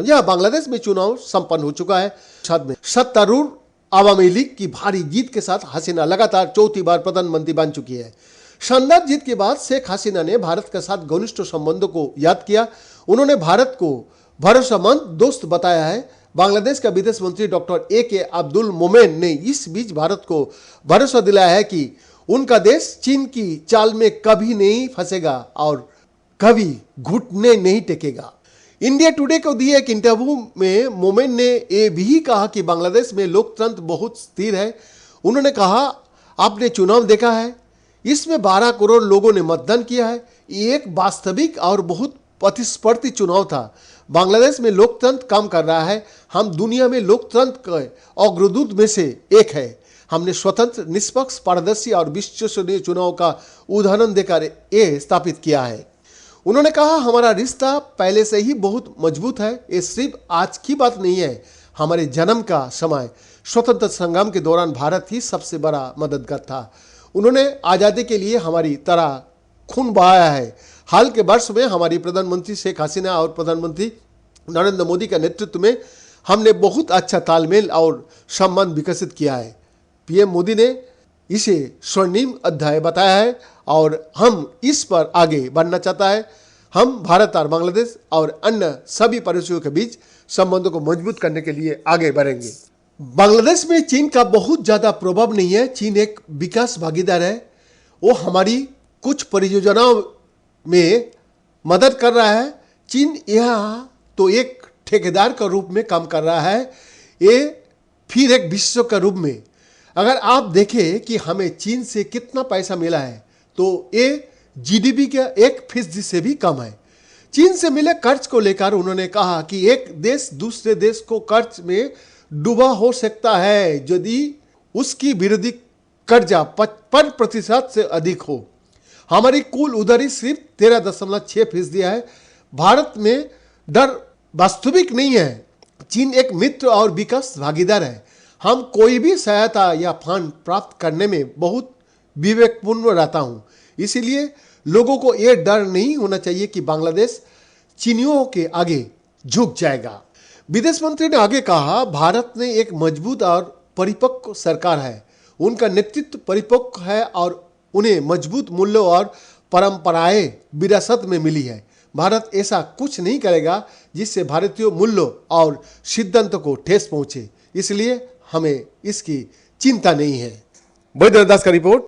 यह बांग्लादेश में चुनाव संपन्न हो चुका है। सत्तारूढ़ आवामी लीग की भारी जीत के साथ हसीना लगातार चौथी बार प्रधानमंत्री बन चुकी है। शानदार जीत के बाद शेख हसीना ने भारत के साथ घनिष्ठ संबंधों को याद किया। उन्होंने भारत को भरोसेमंद दोस्त बताया है। बांग्लादेश का विदेश मंत्री डॉक्टर AK अब्दुल मोमेन ने इस बीच भारत को भरोसा दिलाया है कि उनका देश चीन की चाल में कभी नहीं फंसेगा और कभी घुटने नहीं टेकेगा। इंडिया टुडे को दिए एक इंटरव्यू में मोमेन ने यह भी कहा कि बांग्लादेश में लोकतंत्र बहुत स्थिर है। उन्होंने कहा, आपने चुनाव देखा है, इसमें 12 करोड़ लोगों ने मतदान किया है। ये एक वास्तविक और बहुत प्रतिस्पर्धी चुनाव था। बांग्लादेश में लोकतंत्र काम कर रहा है। हम दुनिया में लोकतंत्र के अग्रदूत में से एक है। हमने स्वतंत्र, निष्पक्ष, पारदर्शी और विश्वसनीय चुनाव का उदाहरण देकर ये स्थापित किया है। उन्होंने कहा, हमारा रिश्ता पहले से ही बहुत मजबूत है। ये सिर्फ आज की बात नहीं है। हमारे जन्म का समय स्वतंत्र संग्राम के दौरान भारत ही सबसे बड़ा मददगार था। उन्होंने आज़ादी के लिए हमारी तरह खून बहाया है। हाल के वर्ष में हमारी प्रधानमंत्री शेख हसीना और प्रधानमंत्री नरेंद्र मोदी के नेतृत्व में हमने बहुत अच्छा तालमेल और संबंध विकसित किया है। PM मोदी ने इसे स्वर्णिम अध्याय बताया है और हम इस पर आगे बढ़ना चाहता है। हम भारत और बांग्लादेश और अन्य सभी पड़ोसियों के बीच संबंधों को मजबूत करने के लिए आगे बढ़ेंगे। बांग्लादेश में चीन का बहुत ज्यादा प्रभाव नहीं है। चीन एक विकास भागीदार है। वो हमारी कुछ परियोजनाओं में मदद कर रहा है। चीन यहाँ तो एक ठेकेदार का रूप में काम कर रहा है, ये फिर एक विश्व का रूप में। अगर आप देखें कि हमें चीन से कितना पैसा मिला है तो ये GDP का 1% से भी कम है। चीन से मिले कर्ज को लेकर उन्होंने कहा कि एक देश दूसरे देश को कर्ज में डूबा हो सकता है यदि उसकी विरोधी कर्जा 55% से अधिक हो। हमारी कुल उधारी सिर्फ 13.6% है। भारत में डर वास्तविक नहीं है। चीन एक मित्र और विकास भागीदार है। हम कोई भी सहायता या फंड प्राप्त करने में बहुत विवेकपूर्ण रहता हूं। इसीलिए लोगों को यह डर नहीं होना चाहिए कि बांग्लादेश चीनियों के आगे झुक जाएगा। विदेश मंत्री ने आगे कहा, भारत ने एक मजबूत और परिपक्व सरकार है। उनका नेतृत्व परिपक्व है और उन्हें मजबूत मूल्यों और परंपराएं विरासत में मिली है। भारत ऐसा कुछ नहीं करेगा जिससे भारतीय मूल्यों और सिद्धांतों को ठेस पहुंचे। इसलिए हमें इसकी चिंता नहीं है। बैद्यनाथ दास का रिपोर्ट।